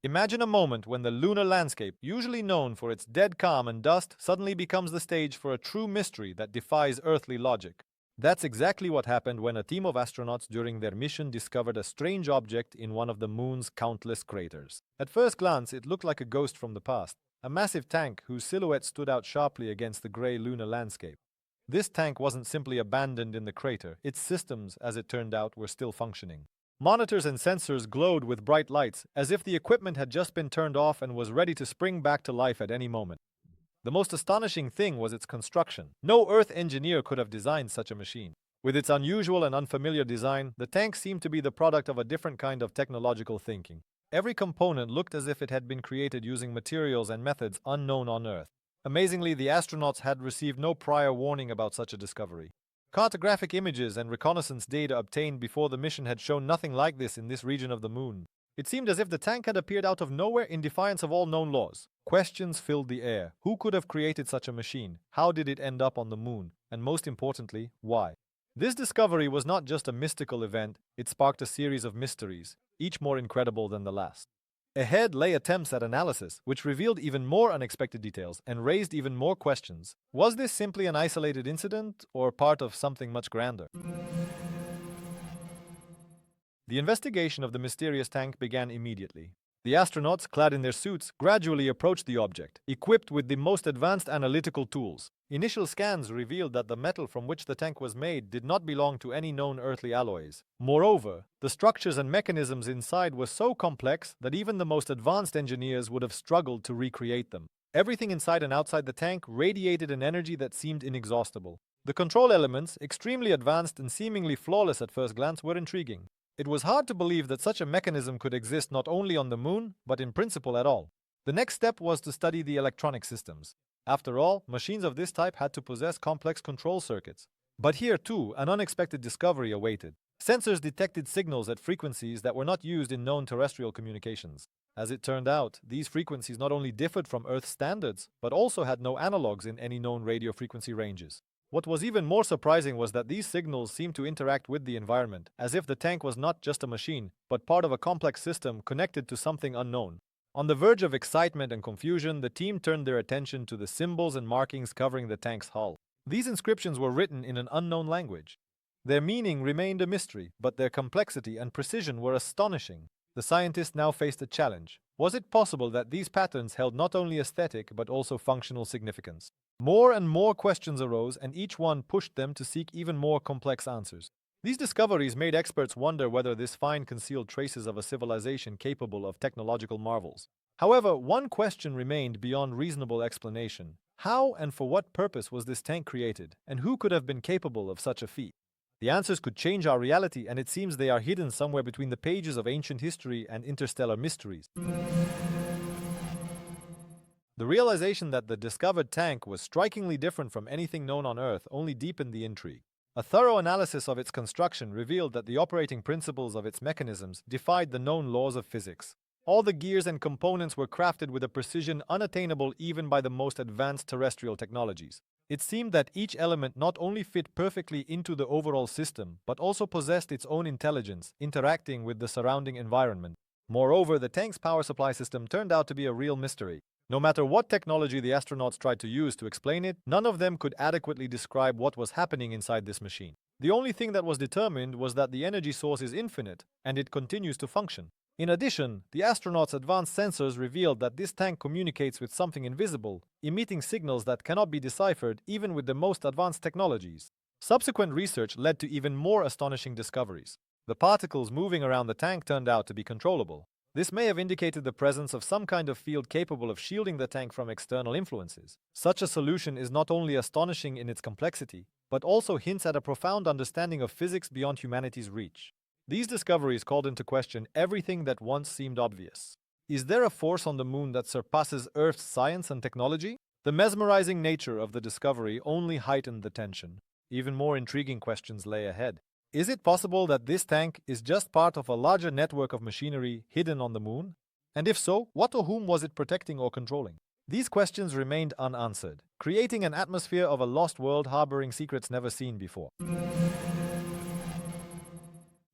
Imagine a moment when the lunar landscape, usually known for its dead calm and dust, suddenly becomes the stage for a true mystery that defies earthly logic. That's exactly what happened when a team of astronauts during their mission discovered a strange object in one of the moon's countless craters. At first glance, it looked like a ghost from the past, a massive tank whose silhouette stood out sharply against the grey lunar landscape. This tank wasn't simply abandoned in the crater, its systems, as it turned out, were still functioning. Monitors and sensors glowed with bright lights, as if the equipment had just been turned off and was ready to spring back to life at any moment. The most astonishing thing was its construction. No Earth engineer could have designed such a machine. With its unusual and unfamiliar design, the tank seemed to be the product of a different kind of technological thinking. Every component looked as if it had been created using materials and methods unknown on Earth. Amazingly, the astronauts had received no prior warning about such a discovery. Cartographic images and reconnaissance data obtained before the mission had shown nothing like this in this region of the moon. It seemed as if the tank had appeared out of nowhere in defiance of all known laws. Questions filled the air. Who could have created such a machine? How did it end up on the moon? And most importantly, why? This discovery was not just a mystical event, it sparked a series of mysteries, each more incredible than the last. Ahead lay attempts at analysis, which revealed even more unexpected details and raised even more questions. Was this simply an isolated incident, or part of something much grander? The investigation of the mysterious tank began immediately. The astronauts, clad in their suits, gradually approached the object, equipped with the most advanced analytical tools. Initial scans revealed that the metal from which the tank was made did not belong to any known earthly alloys. Moreover, the structures and mechanisms inside were so complex that even the most advanced engineers would have struggled to recreate them. Everything inside and outside the tank radiated an energy that seemed inexhaustible. The control elements, extremely advanced and seemingly flawless at first glance, were intriguing. It was hard to believe that such a mechanism could exist not only on the moon, but in principle at all. The next step was to study the electronic systems. After all, machines of this type had to possess complex control circuits. But here, too, an unexpected discovery awaited. Sensors detected signals at frequencies that were not used in known terrestrial communications. As it turned out, these frequencies not only differed from Earth standards, but also had no analogs in any known radio frequency ranges. What was even more surprising was that these signals seemed to interact with the environment, as if the tank was not just a machine, but part of a complex system connected to something unknown. On the verge of excitement and confusion, the team turned their attention to the symbols and markings covering the tank's hull. These inscriptions were written in an unknown language. Their meaning remained a mystery, but their complexity and precision were astonishing. The scientists now faced a challenge. Was it possible that these patterns held not only aesthetic but also functional significance? More and more questions arose, and each one pushed them to seek even more complex answers. These discoveries made experts wonder whether this find concealed traces of a civilization capable of technological marvels. However, one question remained beyond reasonable explanation. How and for what purpose was this tank created, and who could have been capable of such a feat? The answers could change our reality, and it seems they are hidden somewhere between the pages of ancient history and interstellar mysteries. The realization that the discovered tank was strikingly different from anything known on Earth only deepened the intrigue. A thorough analysis of its construction revealed that the operating principles of its mechanisms defied the known laws of physics. All the gears and components were crafted with a precision unattainable even by the most advanced terrestrial technologies. It seemed that each element not only fit perfectly into the overall system, but also possessed its own intelligence, interacting with the surrounding environment. Moreover, the tank's power supply system turned out to be a real mystery. No matter what technology the astronauts tried to use to explain it, none of them could adequately describe what was happening inside this machine. The only thing that was determined was that the energy source is infinite, and it continues to function. In addition, the astronauts' advanced sensors revealed that this tank communicates with something invisible, emitting signals that cannot be deciphered even with the most advanced technologies. Subsequent research led to even more astonishing discoveries. The particles moving around the tank turned out to be controllable. This may have indicated the presence of some kind of field capable of shielding the tank from external influences. Such a solution is not only astonishing in its complexity, but also hints at a profound understanding of physics beyond humanity's reach. These discoveries called into question everything that once seemed obvious. Is there a force on the moon that surpasses Earth's science and technology? The mesmerizing nature of the discovery only heightened the tension. Even more intriguing questions lay ahead. Is it possible that this tank is just part of a larger network of machinery hidden on the moon? And if so, what or whom was it protecting or controlling? These questions remained unanswered, creating an atmosphere of a lost world harboring secrets never seen before.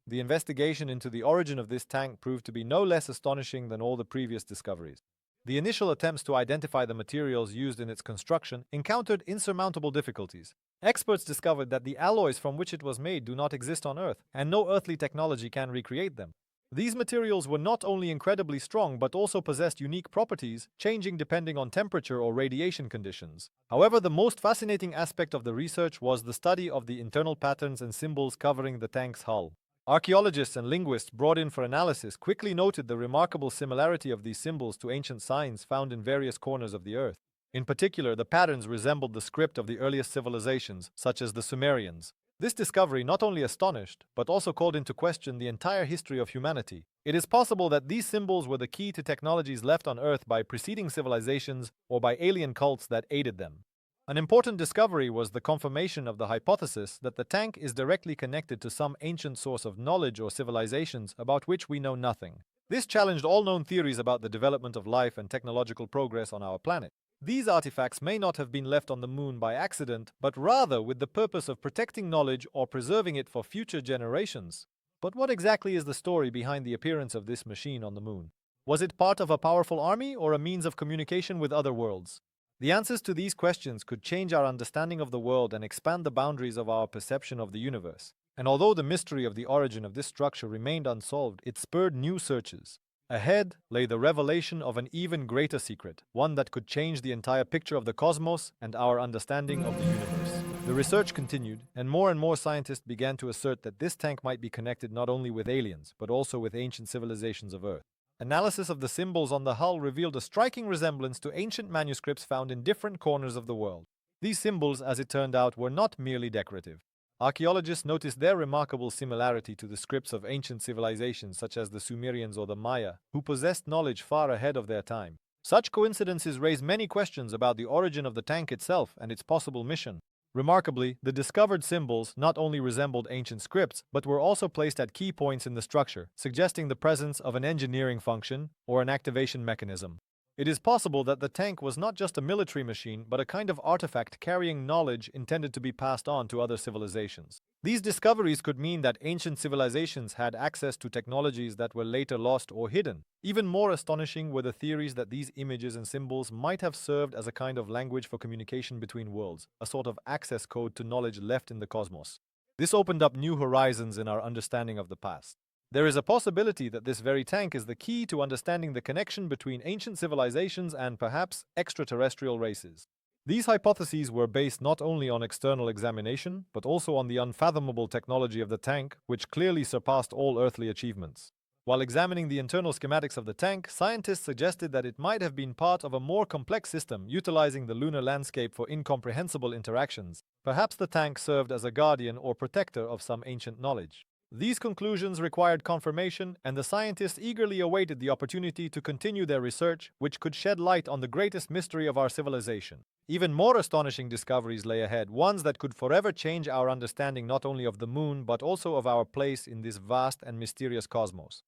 The investigation into the origin of this tank proved to be no less astonishing than all the previous discoveries. The initial attempts to identify the materials used in its construction encountered insurmountable difficulties. Experts discovered that the alloys from which it was made do not exist on Earth, and no earthly technology can recreate them. These materials were not only incredibly strong but also possessed unique properties, changing depending on temperature or radiation conditions. However, the most fascinating aspect of the research was the study of the internal patterns and symbols covering the tank's hull. Archaeologists and linguists brought in for analysis quickly noted the remarkable similarity of these symbols to ancient signs found in various corners of the Earth. In particular, the patterns resembled the script of the earliest civilizations, such as the Sumerians. This discovery not only astonished, but also called into question the entire history of humanity. It is possible that these symbols were the key to technologies left on Earth by preceding civilizations or by alien cults that aided them. An important discovery was the confirmation of the hypothesis that the tank is directly connected to some ancient source of knowledge or civilizations about which we know nothing. This challenged all known theories about the development of life and technological progress on our planet. These artifacts may not have been left on the moon by accident, but rather with the purpose of protecting knowledge or preserving it for future generations. But what exactly is the story behind the appearance of this machine on the moon? Was it part of a powerful army or a means of communication with other worlds? The answers to these questions could change our understanding of the world and expand the boundaries of our perception of the universe. And although the mystery of the origin of this structure remained unsolved, it spurred new searches. Ahead lay the revelation of an even greater secret, one that could change the entire picture of the cosmos and our understanding of the universe. The research continued, and more scientists began to assert that this tank might be connected not only with aliens, but also with ancient civilizations of Earth. Analysis of the symbols on the hull revealed a striking resemblance to ancient manuscripts found in different corners of the world. These symbols, as it turned out, were not merely decorative. Archaeologists noticed their remarkable similarity to the scripts of ancient civilizations such as the Sumerians or the Maya, who possessed knowledge far ahead of their time. Such coincidences raise many questions about the origin of the tank itself and its possible mission. Remarkably, the discovered symbols not only resembled ancient scripts, but were also placed at key points in the structure, suggesting the presence of an engineering function or an activation mechanism. It is possible that the tank was not just a military machine, but a kind of artifact carrying knowledge intended to be passed on to other civilizations. These discoveries could mean that ancient civilizations had access to technologies that were later lost or hidden. Even more astonishing were the theories that these images and symbols might have served as a kind of language for communication between worlds, a sort of access code to knowledge left in the cosmos. This opened up new horizons in our understanding of the past. There is a possibility that this very tank is the key to understanding the connection between ancient civilizations and perhaps extraterrestrial races. These hypotheses were based not only on external examination, but also on the unfathomable technology of the tank, which clearly surpassed all earthly achievements. While examining the internal schematics of the tank, scientists suggested that it might have been part of a more complex system utilizing the lunar landscape for incomprehensible interactions. Perhaps the tank served as a guardian or protector of some ancient knowledge. These conclusions required confirmation, and the scientists eagerly awaited the opportunity to continue their research, which could shed light on the greatest mystery of our civilization. Even more astonishing discoveries lay ahead, ones that could forever change our understanding not only of the moon, but also of our place in this vast and mysterious cosmos.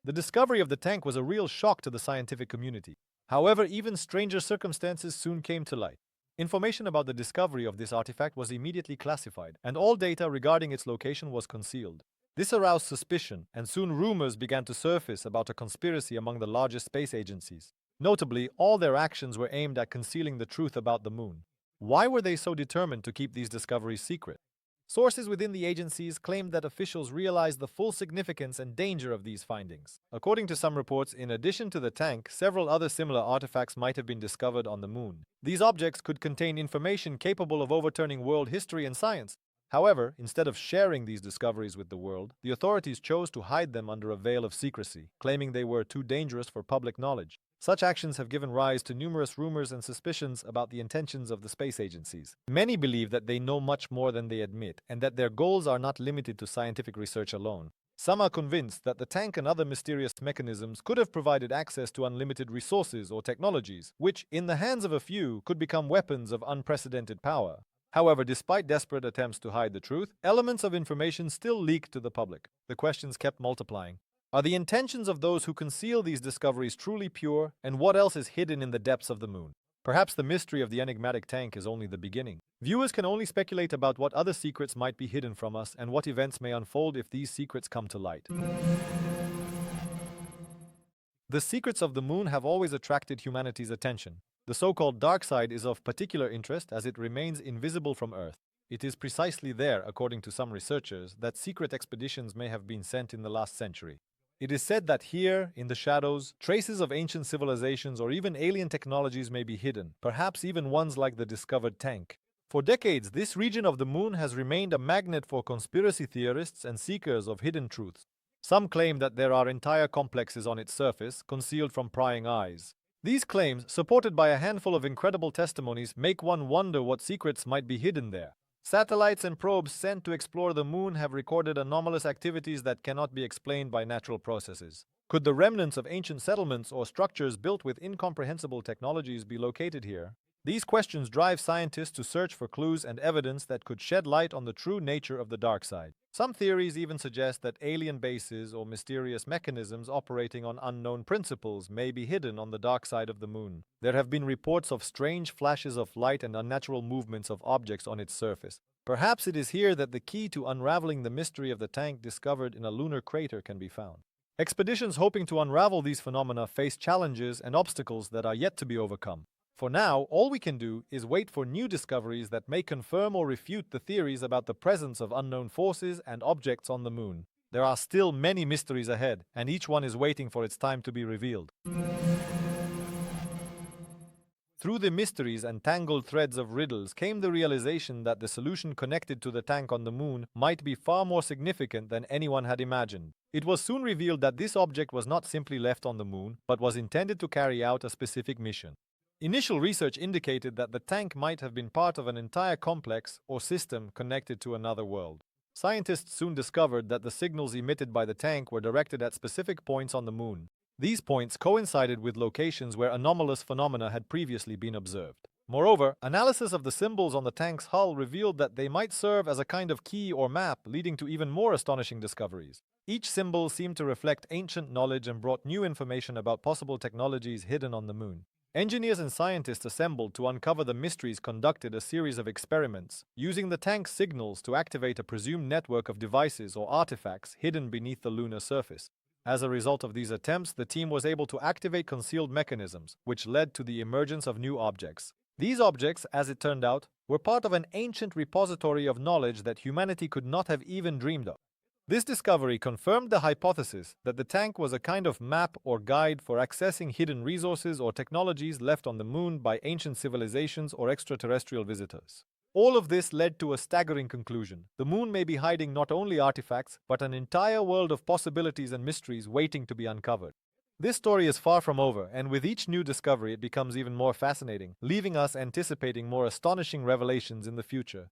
The discovery of the tank was a real shock to the scientific community. However, even stranger circumstances soon came to light. Information about the discovery of this artifact was immediately classified, and all data regarding its location was concealed. This aroused suspicion, and soon rumors began to surface about a conspiracy among the largest space agencies. Notably, all their actions were aimed at concealing the truth about the moon. Why were they so determined to keep these discoveries secret? Sources within the agencies claimed that officials realized the full significance and danger of these findings. According to some reports, in addition to the tank, several other similar artifacts might have been discovered on the moon. These objects could contain information capable of overturning world history and science. However, instead of sharing these discoveries with the world, the authorities chose to hide them under a veil of secrecy, claiming they were too dangerous for public knowledge. Such actions have given rise to numerous rumors and suspicions about the intentions of the space agencies. Many believe that they know much more than they admit, and that their goals are not limited to scientific research alone. Some are convinced that the tank and other mysterious mechanisms could have provided access to unlimited resources or technologies, which, in the hands of a few, could become weapons of unprecedented power. However, despite desperate attempts to hide the truth, elements of information still leaked to the public. The questions kept multiplying. Are the intentions of those who conceal these discoveries truly pure, and what else is hidden in the depths of the moon? Perhaps the mystery of the enigmatic tank is only the beginning. Viewers can only speculate about what other secrets might be hidden from us and what events may unfold if these secrets come to light. The secrets of the moon have always attracted humanity's attention. The so-called dark side is of particular interest as it remains invisible from Earth. It is precisely there, according to some researchers, that secret expeditions may have been sent in the last century. It is said that here, in the shadows, traces of ancient civilizations or even alien technologies may be hidden, perhaps even ones like the discovered tank. For decades, this region of the moon has remained a magnet for conspiracy theorists and seekers of hidden truths. Some claim that there are entire complexes on its surface, concealed from prying eyes. These claims, supported by a handful of incredible testimonies, make one wonder what secrets might be hidden there. Satellites and probes sent to explore the moon have recorded anomalous activities that cannot be explained by natural processes. Could the remnants of ancient settlements or structures built with incomprehensible technologies be located here? These questions drive scientists to search for clues and evidence that could shed light on the true nature of the dark side. Some theories even suggest that alien bases or mysterious mechanisms operating on unknown principles may be hidden on the dark side of the moon. There have been reports of strange flashes of light and unnatural movements of objects on its surface. Perhaps it is here that the key to unraveling the mystery of the tank discovered in a lunar crater can be found. Expeditions hoping to unravel these phenomena face challenges and obstacles that are yet to be overcome. For now, all we can do is wait for new discoveries that may confirm or refute the theories about the presence of unknown forces and objects on the moon. There are still many mysteries ahead, and each one is waiting for its time to be revealed. Through the mysteries and tangled threads of riddles came the realization that the solution connected to the tank on the moon might be far more significant than anyone had imagined. It was soon revealed that this object was not simply left on the moon, but was intended to carry out a specific mission. Initial research indicated that the tank might have been part of an entire complex or system connected to another world. Scientists soon discovered that the signals emitted by the tank were directed at specific points on the moon. These points coincided with locations where anomalous phenomena had previously been observed. Moreover, analysis of the symbols on the tank's hull revealed that they might serve as a kind of key or map, leading to even more astonishing discoveries. Each symbol seemed to reflect ancient knowledge and brought new information about possible technologies hidden on the moon. Engineers and scientists assembled to uncover the mysteries conducted a series of experiments, using the tank's signals to activate a presumed network of devices or artifacts hidden beneath the lunar surface. As a result of these attempts, the team was able to activate concealed mechanisms, which led to the emergence of new objects. These objects, as it turned out, were part of an ancient repository of knowledge that humanity could not have even dreamed of. This discovery confirmed the hypothesis that the tank was a kind of map or guide for accessing hidden resources or technologies left on the moon by ancient civilizations or extraterrestrial visitors. All of this led to a staggering conclusion. The moon may be hiding not only artifacts, but an entire world of possibilities and mysteries waiting to be uncovered. This story is far from over, and with each new discovery it becomes even more fascinating, leaving us anticipating more astonishing revelations in the future.